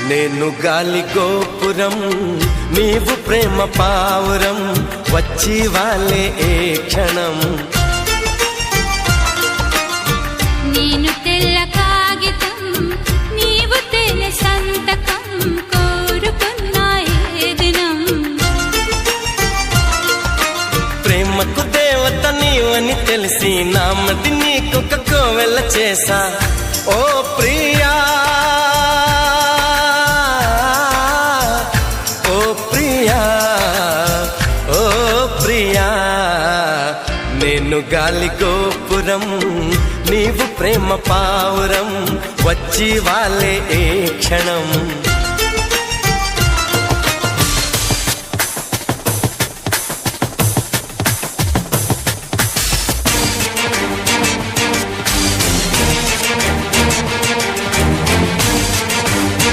నేను గాలి గోపురం నీవు ప్రేమ పావురం వచ్చి వాలే ఏ క్షణం నేను తెల్ల కాగితం నీవు తెల్ల సంతకం కోరుకున్న ఏ దినం ప్రేమకు దేవత నీవని తెలిసి నామది నీకు కోవెల చేసా ఓ ప్రియా నేను గాలి గోపురం నీవు ప్రేమ పావురం వచ్చి వాలే ఏ క్షణం